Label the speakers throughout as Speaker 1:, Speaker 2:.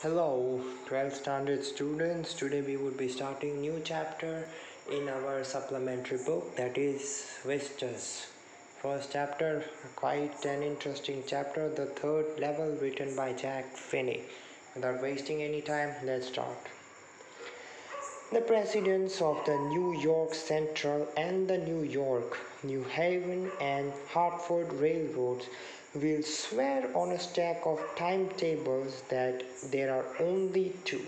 Speaker 1: Hello, 12th standard students. Today we would be starting new chapter in our supplementary book, that is Vistas. First chapter, quite an interesting chapter, the third level, written by Jack Finney. Without wasting any time, let's start. The presidents of the New York Central and the New York, New Haven and Hartford railroads will swear on a stack of timetables that there are only two.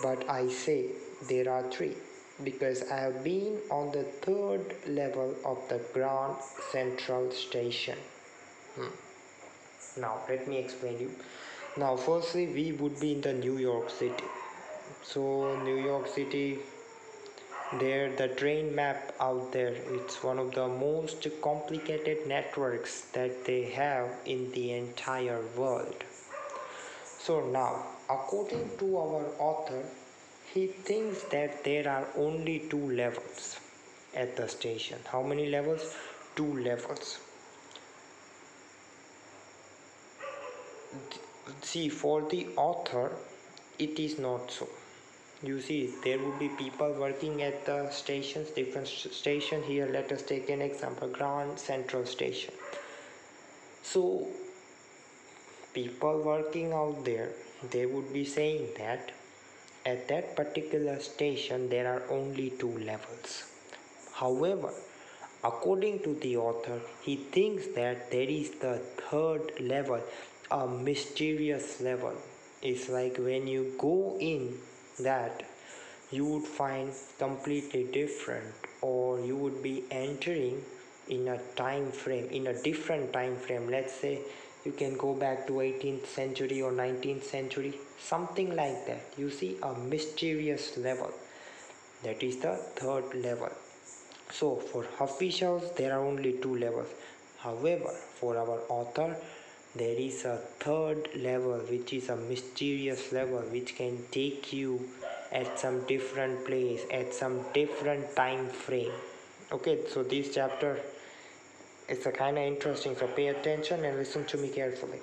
Speaker 1: But I say there are three because I have been on the third level of the Grand Central Station. Now let me explain you. Now firstly we would be in the New York City. So New York City, there the train map out there, it's one of the most complicated networks that they have in the entire world. So now, according to our author, he thinks that there are only two levels at the station. How many levels? Two levels. See, for the author, it is not so. You see, there would be people working at the stations, different station. Here let us take an example, Grand Central Station. So people working out there, they would be saying that at that particular station there are only two levels. However, according to the author, he thinks that there is the third level, a mysterious level. It's like when you go in that, you would find completely different, or you would be entering in a time frame, in a different time frame. Let's say you can go back to 18th century or 19th century, something like that. You see, a mysterious level, that is the third level. So for officials there are only two levels. However, for our author, there is a third level, which is a mysterious level, which can take you at some different place, at some different time frame. Okay, so this chapter is a kind of interesting, so pay attention and listen to me carefully.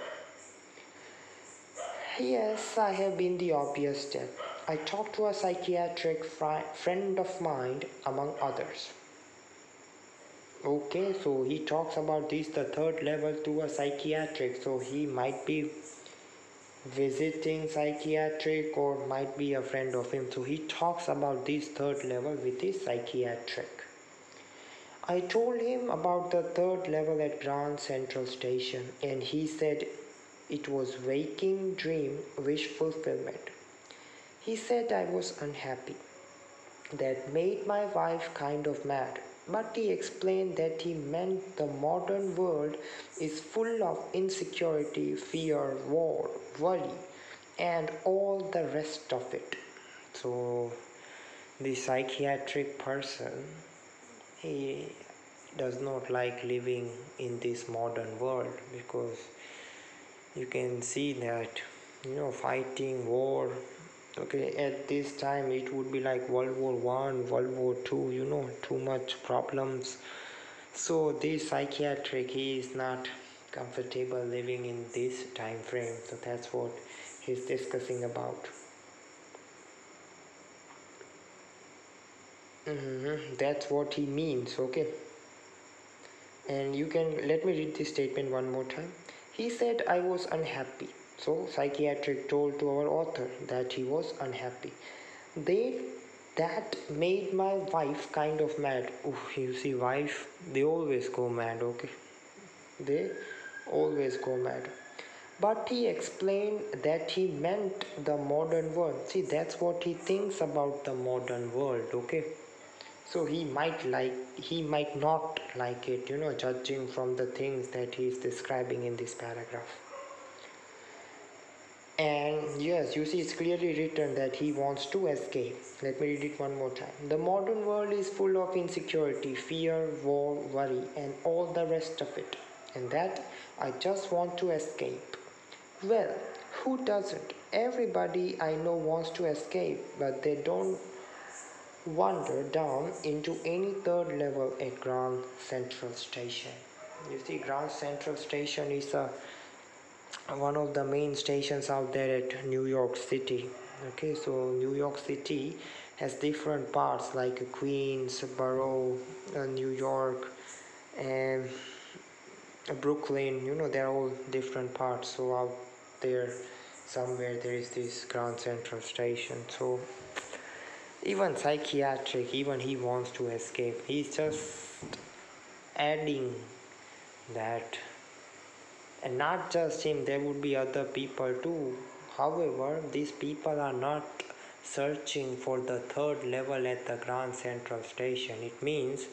Speaker 1: Yes, I have been the obvious step. I talked to a psychiatric friend of mine, among others. Okay, so he talks about this, the third level, to a psychiatric. So he might be visiting psychiatric or might be a friend of him. So he talks about this third level with his psychiatric. I told him about the third level at Grand Central Station, and he said it was waking dream wish fulfillment. He said I was unhappy. That made my wife kind of mad. But he explained that he meant the modern world is full of insecurity, fear, war, worry, and all the rest of it. So, the psychiatric person, he does not like living in this modern world, because you can see that, fighting war. Okay, at this time it would be like World War One, World War Two, too much problems. So this psychiatric, he is not comfortable living in this time frame. So that's what he's discussing about. That's what he means, okay. And you can let me read this statement one more time. He said I was unhappy. So psychiatric told to our author that he was unhappy. They that made my wife kind of mad. Oof, you see, wife, they always go mad, okay? They always go mad. But he explained that he meant the modern world. See, that's what he thinks about the modern world, okay? So he might not like it, judging from the things that he is describing in this paragraph. And yes, you see, it's clearly written that he wants to escape. Let me read it one more time. The modern world is full of insecurity, fear, war, worry, and all the rest of it. And that I just want to escape. Well, who doesn't? Everybody I know wants to escape, but they don't wander down into any third level at Grand Central Station. You see, Grand Central Station is a one of the main stations out there at New York City. Okay, so New York City has different parts like Queens, Borough, New York, and Brooklyn. They're all different parts. So out there, somewhere there is this Grand Central Station. So even psychiatric, even he wants to escape. He's just adding that. And not just him, there would be other people too. However, these people are not searching for the third level at the Grand Central Station. It means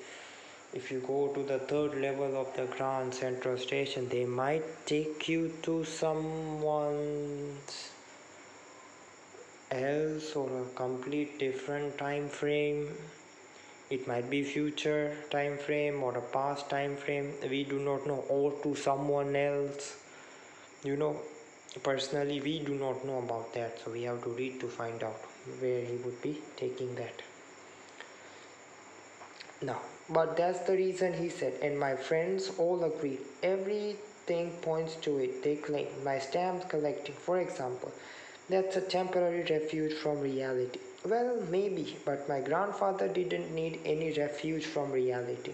Speaker 1: if you go to the third level of the Grand Central Station, they might take you to someone else or a complete different time frame. It might be future time frame or a past time frame, we do not know, or to someone else. Personally we do not know about that, so we have to read to find out where he would be taking that. Now, but that's the reason he said, and my friends all agreed. Everything points to it. They claim my stamp collecting, for example, that's a temporary refuge from reality. Well, maybe, but my grandfather didn't need any refuge from reality.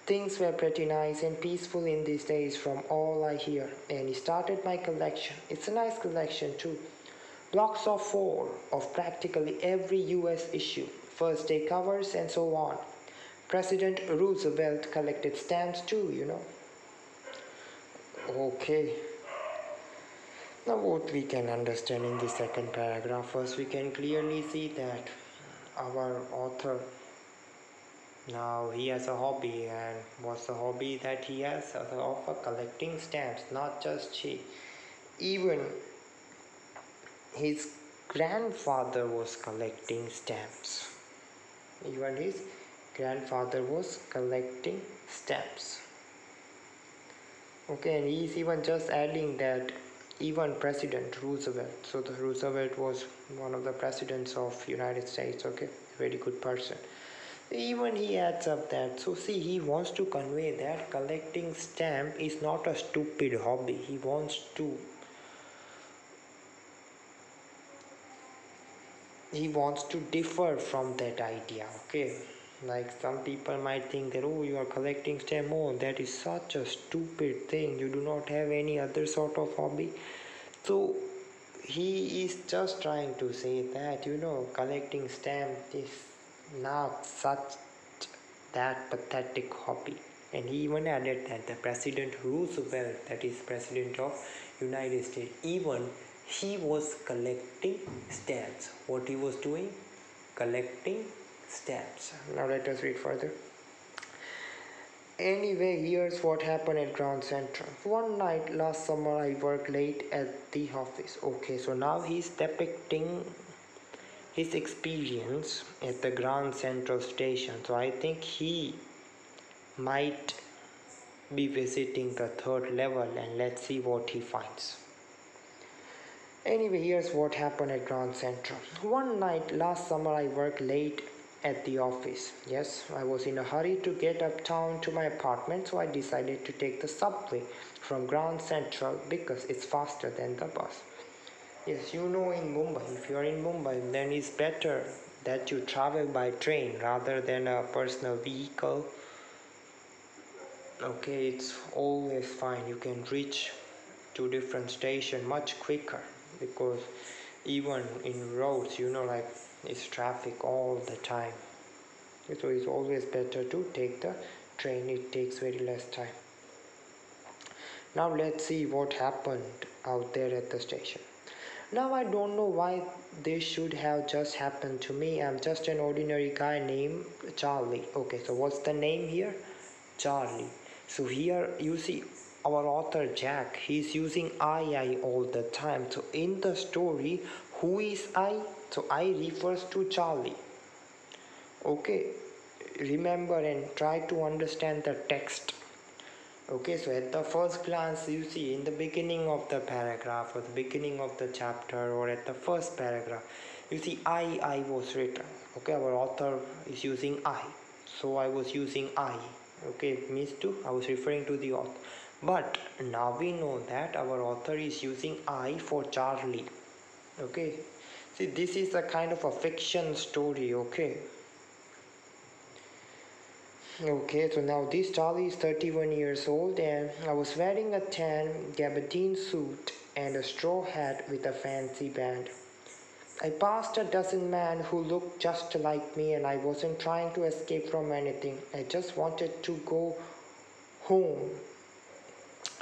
Speaker 1: Things were pretty nice and peaceful in these days from all I hear, and he started my collection. It's a nice collection too. Blocks of 4 of practically every US issue, first day covers and so on. President Roosevelt collected stamps too. Okay. Now what we can understand in the second paragraph, first we can clearly see that our author, now he has a hobby, and what's the hobby that he has? Of collecting stamps. Not just he, even his grandfather was collecting stamps. Even his grandfather was collecting stamps. Okay, and he's even just adding that even President Roosevelt, so the Roosevelt was one of the presidents of United States, okay, very good person. Even he adds up that, so see, he wants to convey that collecting stamp is not a stupid hobby. He wants to differ from that idea, okay. Like some people might think that, oh, you are collecting stamp, oh, that is such a stupid thing, you do not have any other sort of hobby. So he is just trying to say that collecting stamp is not such that pathetic hobby. And he even added that the President Roosevelt, that is President of United States, even he was collecting stamps. What he was doing? Collecting stamps. Now let us read further. Anyway, here's what happened at Grand Central. One night last summer I worked late at the office. Okay, so now he's depicting his experience at the Grand Central Station. So I think he might be visiting the third level, and let's see what he finds. Anyway, here's what happened at Grand Central. One night last summer I worked late at the office. Yes, I was in a hurry to get uptown to my apartment, so I decided to take the subway from Grand Central because it's faster than the bus. Yes, in Mumbai, if you are in Mumbai, then it's better that you travel by train rather than a personal vehicle. Okay, it's always fine. You can reach to different station much quicker, because even in roads, like it's traffic all the time. So it's always better to take the train. It takes very less time. Now let's see what happened out there at the station. Now I don't know why this should have just happened to me. I'm just an ordinary guy named Charlie. Okay, so what's the name here? Charlie. So here you see our author Jack, he's using I all the time. So in the story, who is I? So I refers to Charlie. Okay, remember and try to understand the text. Okay, so at the first glance, you see in the beginning of the paragraph or the beginning of the chapter or at the first paragraph, you see I was written. Okay, our author is using I. So I was using I. Okay, it means to, I was referring to the author. But now we know that our author is using I for Charlie. Okay, see, this is a kind of a fiction story. Okay, so now this Charlie is 31 years old and I was wearing a tan gabardine suit and a straw hat with a fancy band. I passed a dozen men who looked just like me and I wasn't trying to escape from anything. I just wanted to go home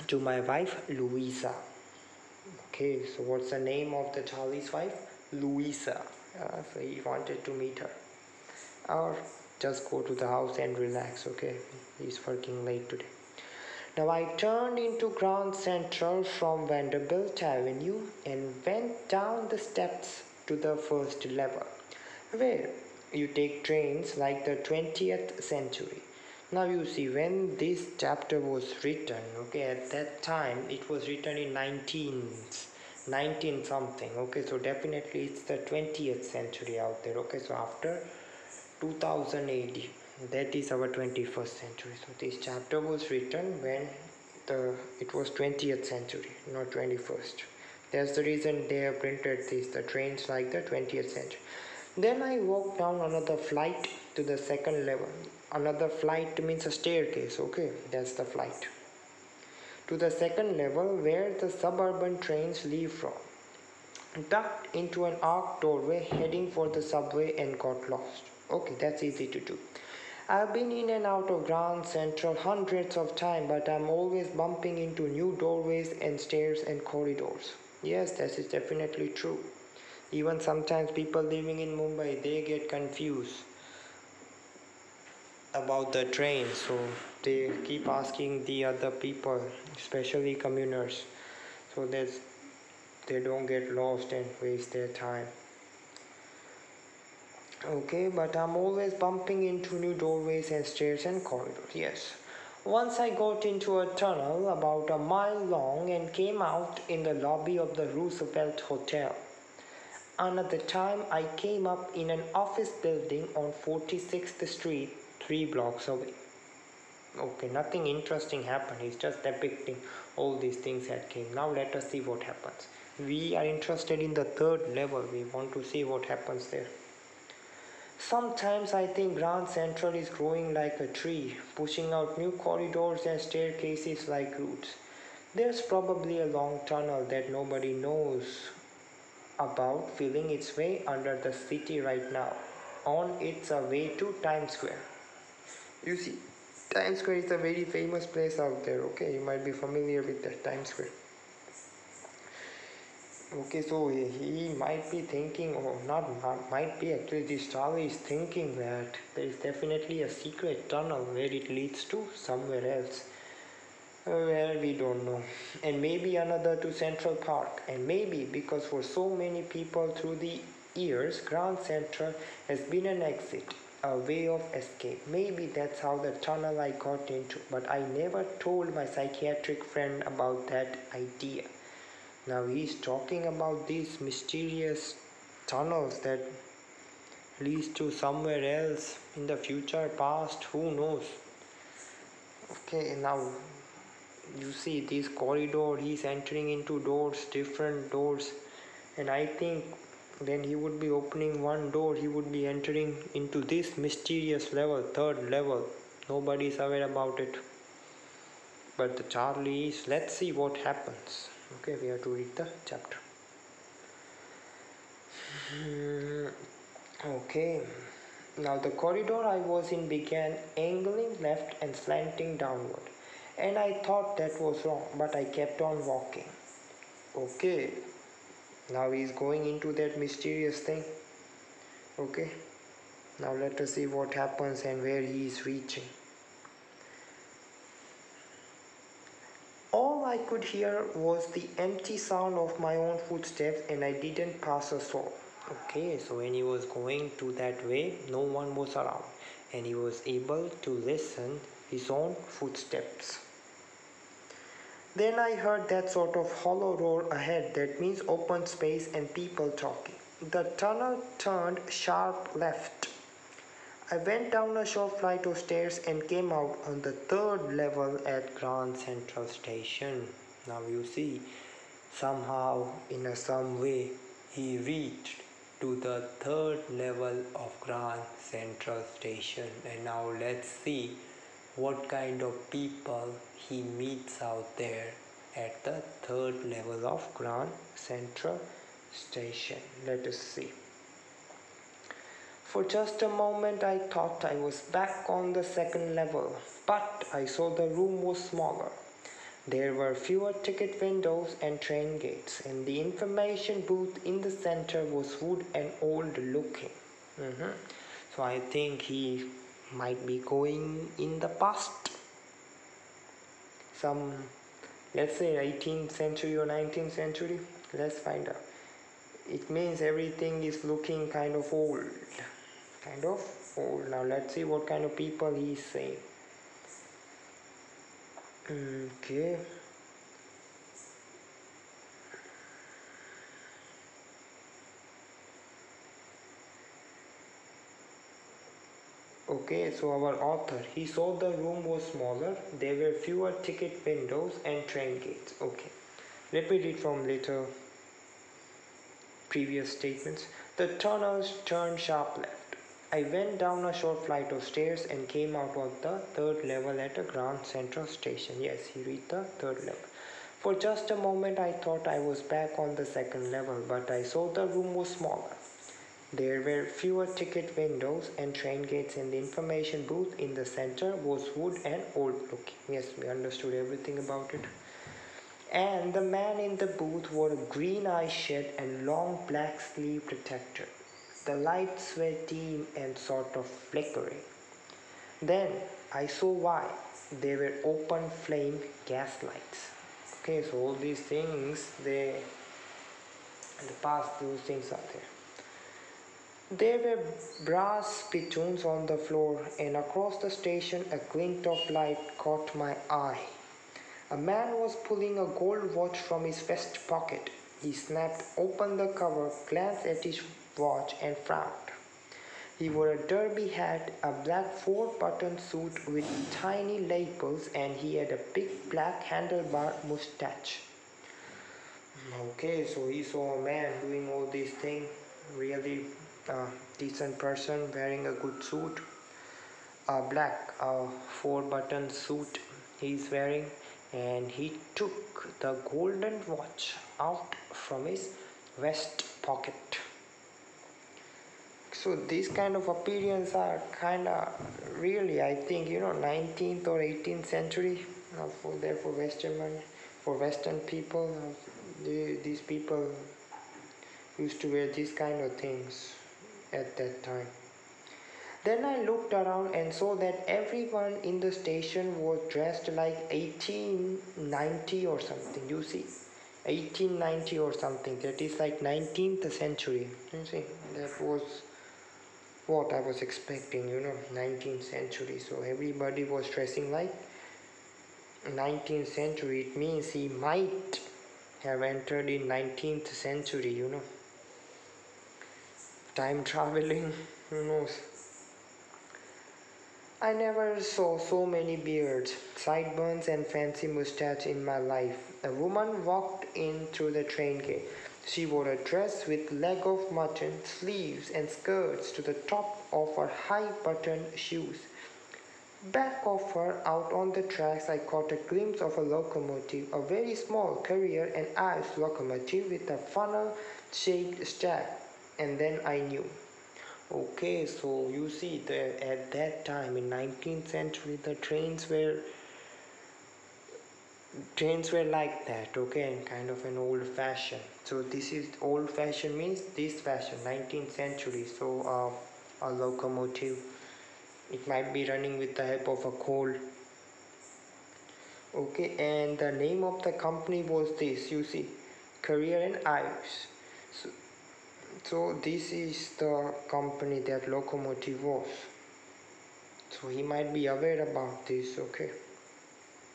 Speaker 1: to my wife Louisa. Okay, so what's the name of the Charlie's wife? Louisa. So he wanted to meet her. Or just go to the house and relax. Okay, he's working late today. Now I turned into Grand Central from Vanderbilt Avenue and went down the steps to the first level, where you take trains like the 20th century. Now you see, when this chapter was written, okay, at that time it was written in 19 something, okay, so definitely it's the 20th century out there, okay, so after 2000 AD, that is our 21st century. So this chapter was written when it was 20th century, not 21st. That's the reason they have printed the trains like the 20th century. Then I walked down another flight to the second level. Another flight means a staircase, okay, that's the flight. To the second level where the suburban trains leave from. Ducked into an arched doorway heading for the subway and got lost. Okay, that's easy to do. I've been in and out of Grand Central hundreds of times, but I'm always bumping into new doorways and stairs and corridors. Yes, that is definitely true. Even sometimes people living in Mumbai, they get confused about the train, so they keep asking the other people, especially communers, so that they don't get lost and waste their time. Okay, but I'm always bumping into new doorways and stairs and corridors. Yes. Once I got into a tunnel about a mile long and came out in the lobby of the Roosevelt Hotel. Another time I came up in an office building on 46th Street, 3 blocks away. Okay, nothing interesting happened. He's just depicting all these things that came. Now let us see what happens. We are interested in the third level. We want to see what happens there. Sometimes I think Grand Central is growing like a tree, pushing out new corridors and staircases like roots. There's probably a long tunnel that nobody knows about filling its way under the city right now, on its way to Times Square. You see, Times Square is a very famous place out there, okay? You might be familiar with that Times Square. Okay, so he might be thinking, or not might be, actually this Charlie is thinking that there is definitely a secret tunnel where it leads to somewhere else, where we don't know, and maybe another to Central Park, and maybe because for so many people through the years, Grand Central has been an exit, a way of escape. Maybe that's how the tunnel I got into, but I never told my psychiatric friend about that idea. Now he's talking about these mysterious tunnels that leads to somewhere else in the future, past, who knows. Okay, now you see this corridor, he's entering into doors, different doors, and I think when he would be opening one door, he would be entering into this mysterious level, third level. Nobody is aware about it. But the Charlie is, let's see what happens. Okay, we have to read the chapter. Okay, now the corridor I was in began angling left and slanting downward, and I thought that was wrong, but I kept on walking. Okay, now he's going into that mysterious thing. Okay, now let us see what happens and where he is reaching. All I could hear was the empty sound of my own footsteps, and I didn't pass a soul. Okay, so when he was going to that way, no one was around, and he was able to listen his own footsteps. Then I heard that sort of hollow roar ahead, that means open space and people talking. The tunnel turned sharp left. I went down a short flight of stairs and came out on the third level at Grand Central Station. Now you see, somehow, in some way, he reached to the third level of Grand Central Station. And now let's see what kind of people he meets out there at the third level of Grand Central Station. Let us see. For just a moment I thought I was back on the second level, but I saw the room was smaller. There were fewer ticket windows and train gates, and the information booth in the center was wood and old looking. So I think he might be going in the past. Some, let's say 18th century or 19th century. Let's find out. It means everything is looking kind of old. Now let's see what kind of people he's saying. Okay. Okay, so our author, he saw the room was smaller, there were fewer ticket windows and train gates. Okay, let me read from later previous statements. The tunnels turned sharp left. I went down a short flight of stairs and came out on the third level at a Grand Central Station. Yes, he reached the third level. For just a moment I thought I was back on the second level, but I saw the room was smaller. There were fewer ticket windows and train gates, and the information booth in the center was wood and old looking. Yes, we understood everything about it. And the man in the booth wore a green eye shade and long black sleeve protector. The lights were dim and sort of flickering. Then I saw why. They were open flame gas lights. Okay, so all these things, in the past, those things are there. There were brass spittoons on the floor, and across the station a glint of light caught my eye. A man was pulling a gold watch from his vest pocket. He snapped open the cover, glanced at his watch, and frowned. He wore a derby hat, a black four-button suit with tiny lapels, and he had a big black handlebar mustache. Okay, so he saw a man doing all these things, really decent person wearing a good suit, a black four-button suit he's wearing, and he took the golden watch out from his vest pocket. So these kind of appearance are kind of really, I think, 19th or 18th century for Western people. These people used to wear these kind of things at that time. Then I looked around and saw that everyone in the station was dressed like 1890 or something. You see, 1890 or something. That is like 19th century. You see, that was what I was expecting, 19th century. So everybody was dressing like 19th century. It means he might have entered in 19th century, Time traveling, who knows. I never saw so many beards, sideburns and fancy mustache in my life. A woman walked in through the train gate. She wore a dress with leg of mutton, sleeves and skirts to the top of her high-buttoned shoes. Back of her, out on the tracks, I caught a glimpse of a locomotive, a very small carrier and ice locomotive with a funnel-shaped stack, and then I knew. Okay, so you see that at that time in 19th century the trains were like that, okay, and kind of an old fashion. So this is old fashion means this fashion, 19th century. So a locomotive, it might be running with the help of a coal. Okay, and the name of the company was this, you see, Carrier and Ives. So this is the company that locomotive was. So he might be aware about this, okay.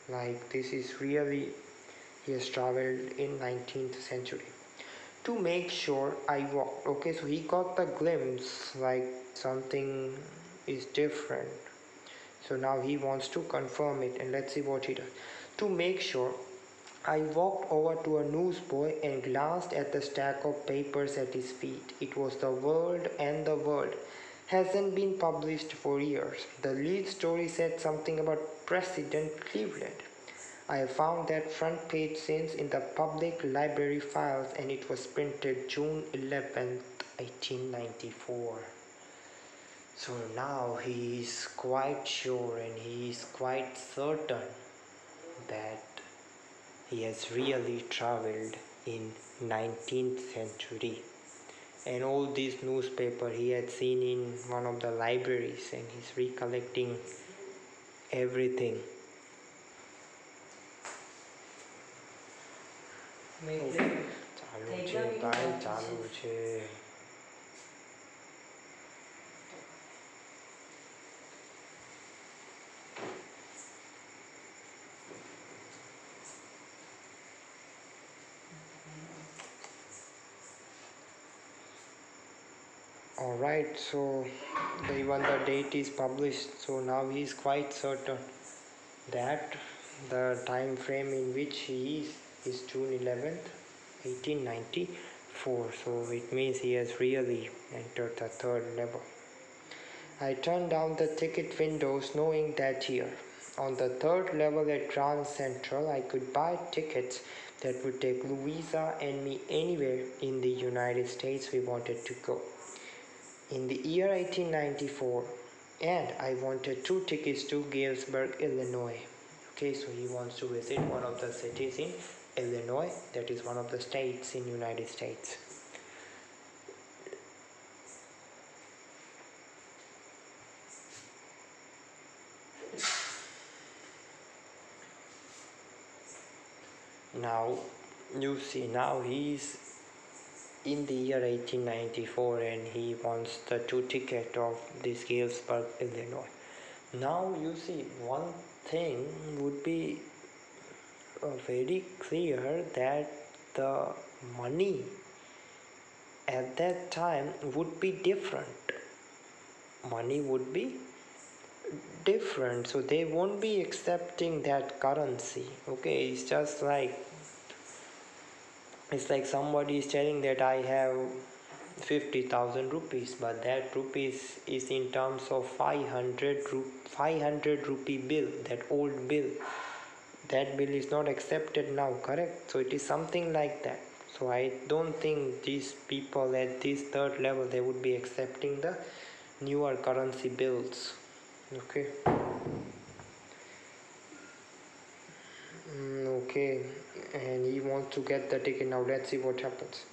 Speaker 1: Like this is really, he has traveled in 19th century. To make sure I walked, okay, so he got the glimpse like something is different. So now he wants to confirm it, and let's see what he does. To make sure, I walked over to a newsboy and glanced at the stack of papers at his feet. It was The World, and The World hasn't been published for years. The lead story said something about President Cleveland. I found that front page since in the public library files, and it was printed June 11th, 1894. So now he is quite sure and he is quite certain that he has really traveled in 19th century. And all this newspaper he had seen in one of the libraries, and he's recollecting everything. ચાલુ છે ભાઈ, ચાલુ છે. Alright, so even the date is published, so now he is quite certain that the time frame in which he is June 11th, 1894. So it means he has really entered the third level. I turned down the ticket windows knowing that here, on the third level at Grand Central, I could buy tickets that would take Louisa and me anywhere in the United States we wanted to go. In the year 1894, and I wanted 2 tickets to Galesburg, Illinois. Okay, so he wants to visit one of the cities in Illinois, that is one of the states in United States. Now you see, now he's in the year 1894 and he wants the 2 ticket of this Galesburg, Illinois. Now you see, one thing would be very clear that the money at that time would be different. Money would be different, so they won't be accepting that currency. Okay, it's like somebody is telling that I have 50,000 rupees, but that rupees is in terms of 500 rupee bill, that old bill. That bill is not accepted now, correct? So it is something like that. So I don't think these people at this third level, they would be accepting the newer currency bills. Okay. Okay, and he wants to get the ticket. Now let's see what happens.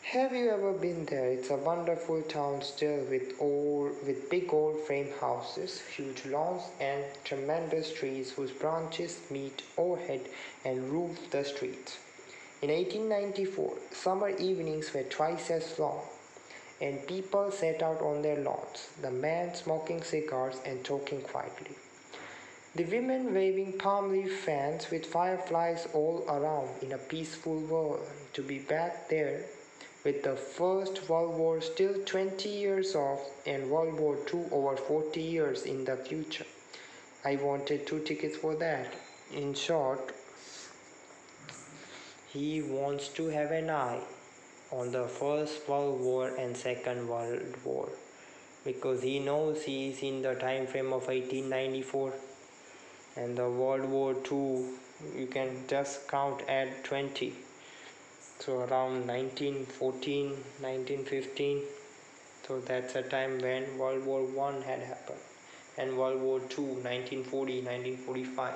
Speaker 1: Have you ever been there? It's a wonderful town still, with big old frame houses, huge lawns, and tremendous trees whose branches meet overhead and roof the streets. In 1894, summer evenings were twice as long, and people sat out on their lawns, the men smoking cigars and talking quietly, the women waving palm leaf fans with fireflies all around in a peaceful world. To be back there with the First World War still 20 years off and World War II over 40 years in the future. I wanted 2 tickets for that. In short, he wants to have an eye on the First World War and Second World War, because he knows he is in the time frame of 1894, and the World War II you can just count at 20, so around 1914, 1915. So that's a time when World War I had happened, and World War II 1940, 1945.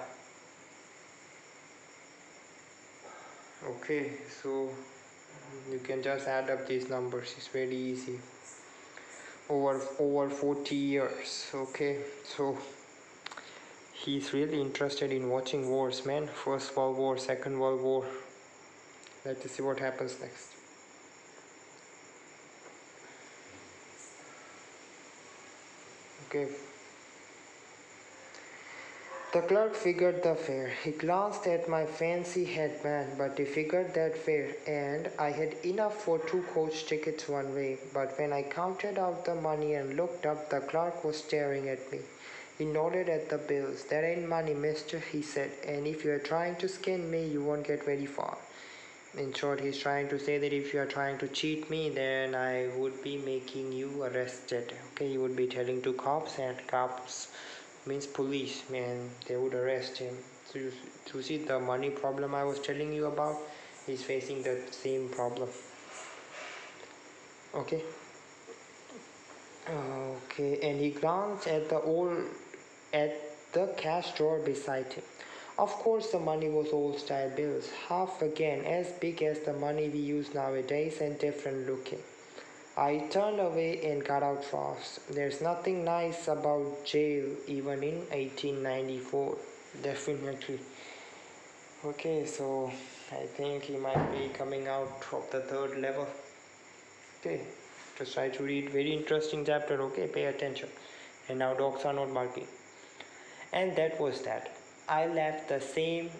Speaker 1: Okay, so you can just add up these numbers, it's very easy. Over 40 years. Okay, so he's really interested in watching wars, man. First World War, Second World War. Let's see what happens next. Okay. The clerk figured the fare. He glanced at my fancy headband, but he figured that fare, and I had enough for 2 coach tickets one way. But when I counted out the money and looked up, the clerk was staring at me. He nodded at the bills. "That ain't money, mister," he said, "and if you're trying to skin me, you won't get very far." In short, he's trying to say that if you are trying to cheat me, then I would be making you arrested. Okay, he would be telling to cops, and cops means police, and they would arrest him. So you see the money problem I was telling you about, he's facing the same problem. Okay. Okay, and he glanced at the cash drawer beside him. Of course, the money was old-style bills, half again as big as the money we use nowadays and different looking. I turned away and got out fast. There's nothing nice about jail even in 1894. Definitely. Okay, so I think he might be coming out of the third level. Okay, just try to read very interesting chapter. Okay, pay attention. And now dogs are not barking. And that was that. I left the same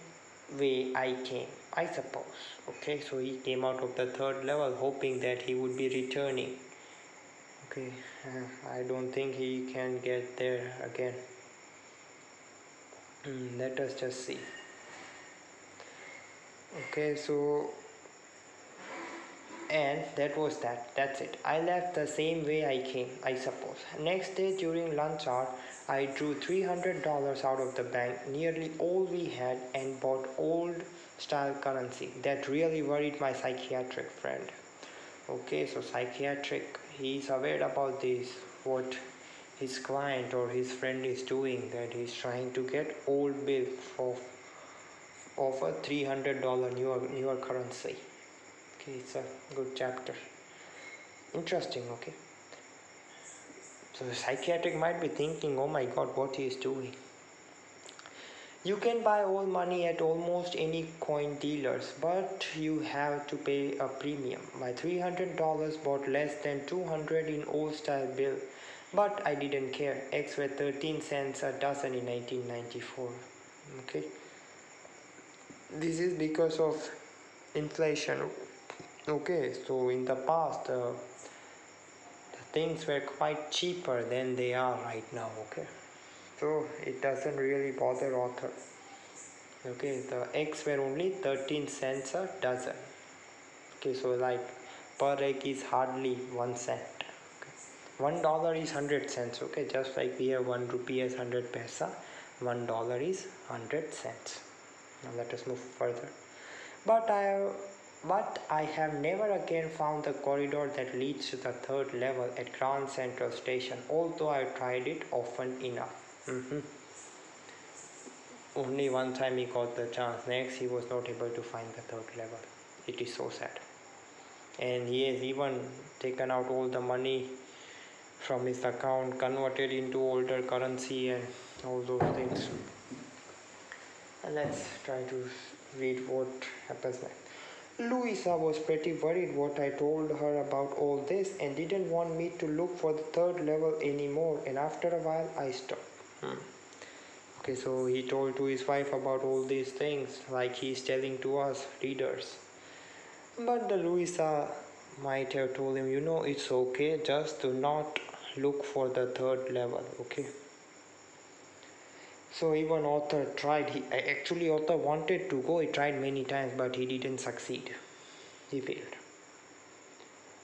Speaker 1: way I came, I suppose. Okay, so he came out of the third level hoping that he would be returning. Okay, I don't think he can get there again. Let us just see. Okay, so and that was that's it. I left the same way I came, I suppose. Next day during lunch hour, I drew $300 out of the bank, nearly all we had, and bought old style currency. That really worried my psychiatric friend. Okay, so psychiatric, he's aware about this, what his client or his friend is doing, that he's trying to get old bill of a $300 newer currency. Okay, it's a good chapter. Interesting, okay. So the psychiatric might be thinking, oh my god, what he is doing. You can buy old money at almost any coin dealers, but you have to pay a premium. My $300 bought less than 200 in old style bill, but I didn't care. Eggs were 13 cents a dozen in 1894. Okay. This is because of inflation. Okay, so in the past, the things were quite cheaper than they are right now. Okay, so it doesn't really bother author. Okay, the eggs were only 13 cents a dozen. Okay, so like per egg is hardly 1 cent. Okay. $1 is 100 cents. Okay, just like we have 1 rupee as 100 paisa, $1 is 100 cents. Now let us move further. But I have never again found the corridor that leads to the third level at Grand Central Station, although I tried it often enough. Only one time he got the chance. Next, he was not able to find the third level. It is so sad. And he has even taken out all the money from his account, converted into older currency and all those things. And let's try to read what happens next. Louisa was pretty worried what I told her about all this and didn't want me to look for the third level anymore, and after a while I stopped. Okay, so he told to his wife about all these things like he's telling to us readers. But the Louisa might have told him, it's okay, just do not look for the third level, okay? So even author tried, author wanted to go, he tried many times, but he didn't succeed. He failed.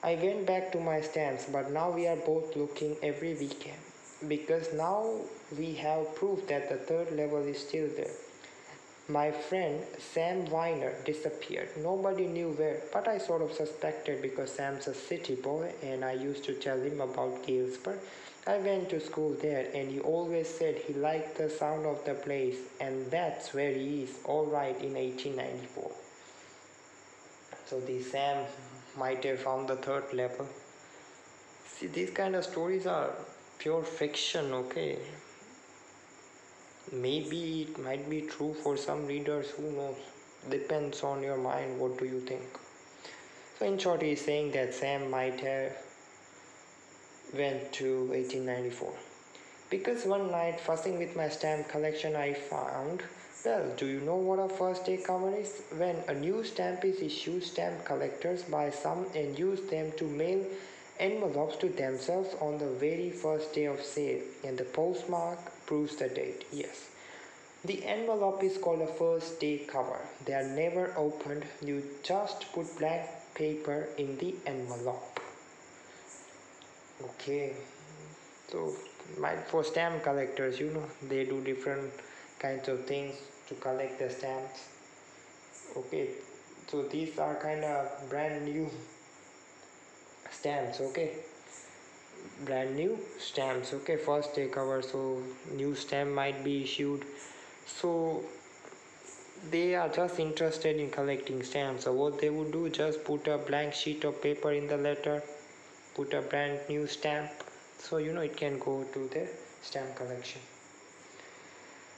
Speaker 1: I went back to my stamps, but now we are both looking every weekend, because now we have proof that the third level is still there. My friend Sam Weiner disappeared. Nobody knew where, but I sort of suspected because Sam's a city boy and I used to tell him about Galesburg. I went to school there and he always said he liked the sound of the place, and that's where he is, all right, in 1894. So the Sam might have found the third level. See, these kind of stories are pure fiction, okay? Maybe it might be true for some readers, who knows? Depends on your mind, what do you think? So in short, he is saying that Sam might have went to 1894. Because one night, fussing with my stamp collection, I found. Well, do you know what a first day cover is? When a new stamp is issued, stamp collectors buy some and use them to mail envelopes to themselves on the very first day of sale, and the postmark proves the date. Yes. The envelope is called a first day cover. They are never opened, you just put blank paper in the envelope. Okay, so for stamp collectors, they do different kinds of things to collect the stamps. Okay, so these are kind of brand new stamps. Okay, brand new stamps. Okay, first day cover, so new stamp might be issued. So they are just interested in collecting stamps. So what they would do, just put a blank sheet of paper in the letter, put a brand new stamp, so it can go to their stamp collection.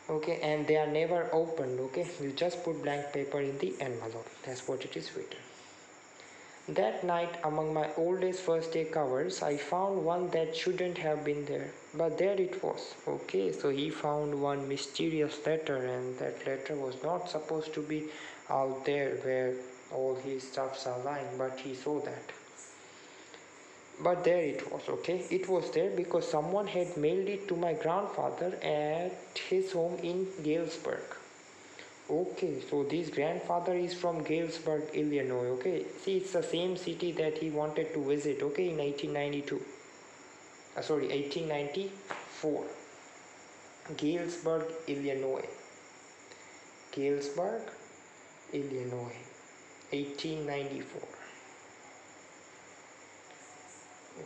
Speaker 1: Okay, and they are never opened. Okay, you just put blank paper in the envelope. That's what it is written. That night, among my oldest first day covers, I found one that shouldn't have been there, but there it was. Okay, so he found one mysterious letter, and that letter was not supposed to be out there where all his stuffs are lying, but he saw that. But there it was. Okay, it was there because someone had mailed it to my grandfather at his home in Galesburg. Okay, so this grandfather is from Galesburg, Illinois. Okay, see, it's the same city that he wanted to visit. Okay, in 1892. 1894. Galesburg, Illinois. Galesburg, Illinois. 1894.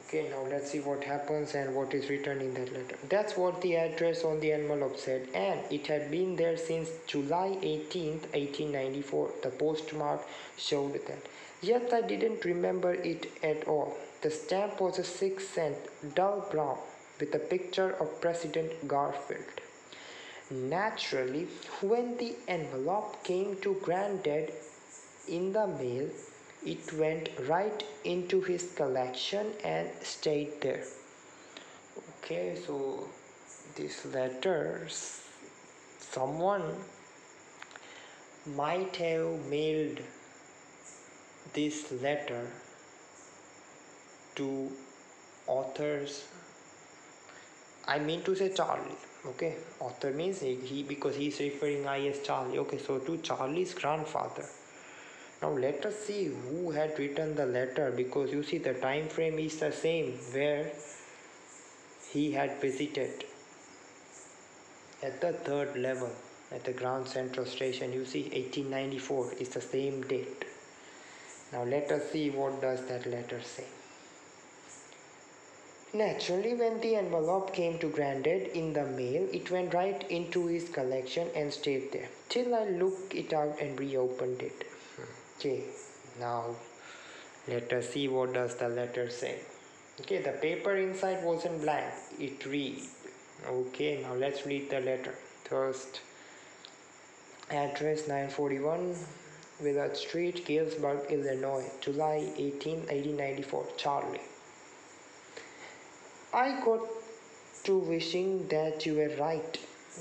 Speaker 1: Okay, now let's see what happens and what is written in that letter. That's what the address on the envelope said, and it had been there since July 18th, 1894. The postmark showed that. Yet I didn't remember it at all. The stamp was a 6-cent, dull brown, with a picture of President Garfield. Naturally, when the envelope came to Granddad in the mail, it went right into his collection and stayed there. Okay, so this letter, someone might have mailed this letter to authors. I mean to say Charlie. Okay, author means he, because he's referring I as Charlie. Okay, so to Charlie's grandfather. Now let us see who had written the letter, because you see the time frame is the same where he had visited at the third level at the Grand Central Station. You see 1894 is the same date. Now let us see what does that letter say. Naturally, when the envelope came to Granddad in the mail, it went right into his collection and stayed there till I looked it out and reopened it. Okay, now let us see what does the letter say. Okay, the paper inside wasn't blank, it read. Okay, now let's read the letter. First, address 941 Willard Street, Galesburg, Illinois, July 18, 1894. Charlie. I got to wishing that you were right.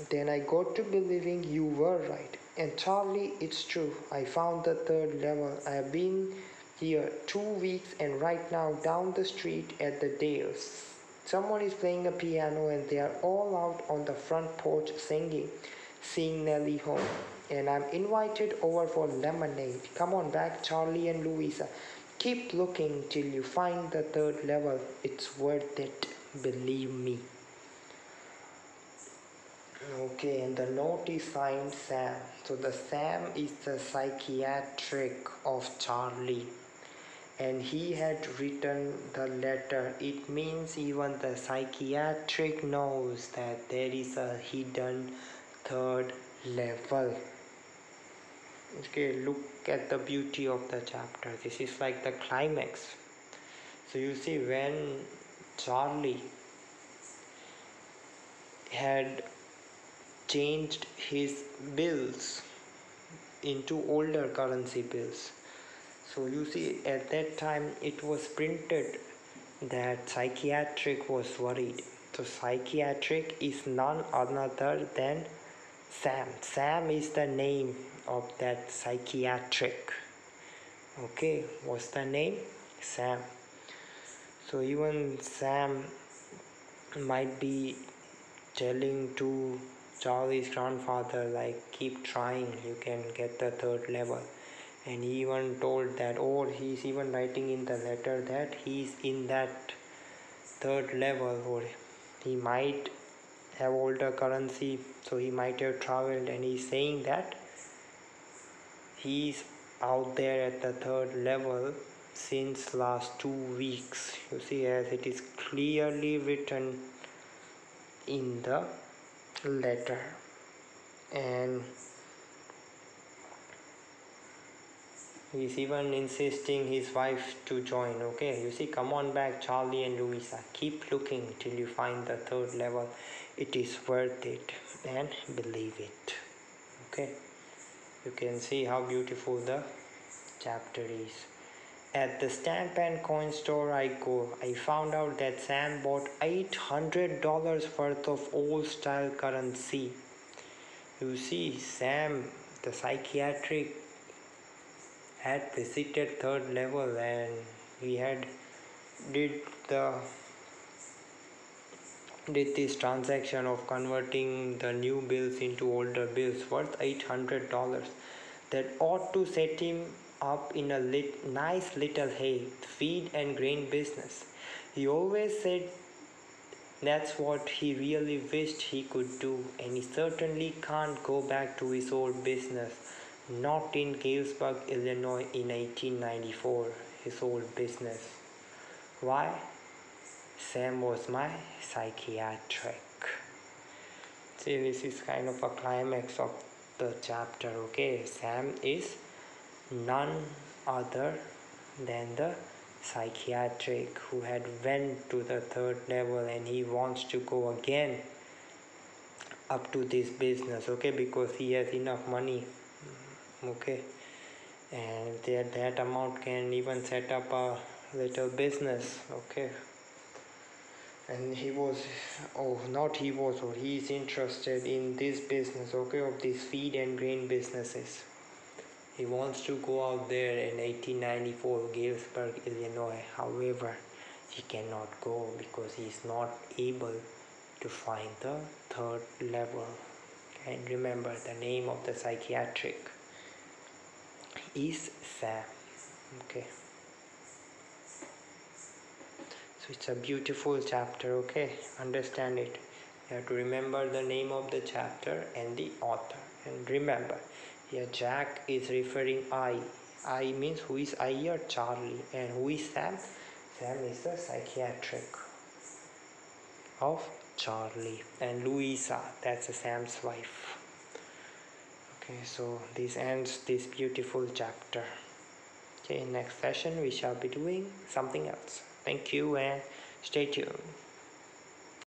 Speaker 1: Then I got to believing you were right. And Charlie, it's true. I found the third level. I have been here 2 weeks, and right now down the street at the Dales, someone is playing a piano and they are all out on the front porch singing, seeing Nellie home. And I'm invited over for lemonade. Come on back, Charlie and Louisa. Keep looking till you find the third level. It's worth it. Believe me. Okay, and the note is signed Sam. So the Sam is the psychiatric of Charlie, and he had written the letter. It means even the psychiatric knows that there is a hidden third level. Okay, look at the beauty of the chapter. This is like the climax. So you see, when Charlie had changed his bills into older currency bills, so you see at that time it was printed that psychiatric was worried. So psychiatric is none other than Sam. Sam is the name of that psychiatric. Okay, what's the name? Sam. So even Sam might be telling to Charlie's grandfather, like, keep trying, you can get the third level. And he even told that, or he's even writing in the letter that he's in that third level, or he might have older currency, so he might have traveled, and he's saying that he's out there at the third level since last 2 weeks. You see, as it is clearly written in the letter. And he's even insisting his wife to join. Okay, you see, come on back, Charlie and Louisa, keep looking till you find the third level. It is worth it, and believe it. Okay, you can see how beautiful the chapter is. At the stamp and coin store I go, I found out that Sam bought $800 worth of old style currency. You see, Sam, the psychiatric, had visited third level, and he had did this transaction of converting the new bills into older bills worth $800. That ought to set him up in a nice little feed and grain business. He always said that's what he really wished he could do, and he certainly can't go back to his old business. Not in Galesburg, Illinois in 1894, his old business. Why? Sam was my psychiatric. See, this is kind of a climax of the chapter. Okay, Sam is none other than the psychiatric who had went to the third level, and he wants to go again up to this business. Okay, because he has enough money. Okay, and that amount can even set up a little business. Okay, and he's interested in this business. Okay, of these feed and grain businesses. He wants to go out there in 1894, Galesburg, Illinois. However, he cannot go because he is not able to find the third level. And remember, the name of the psychiatric is Sam. Okay. So it's a beautiful chapter. Okay, understand it. You have to remember the name of the chapter and the author. And remember, here Jack is referring I. I means who is I here? Charlie. And who is Sam? Sam is the psychiatric of Charlie. And Louisa, that's Sam's wife. Okay, so this ends this beautiful chapter. Okay, next session we shall be doing something else. Thank you and stay tuned.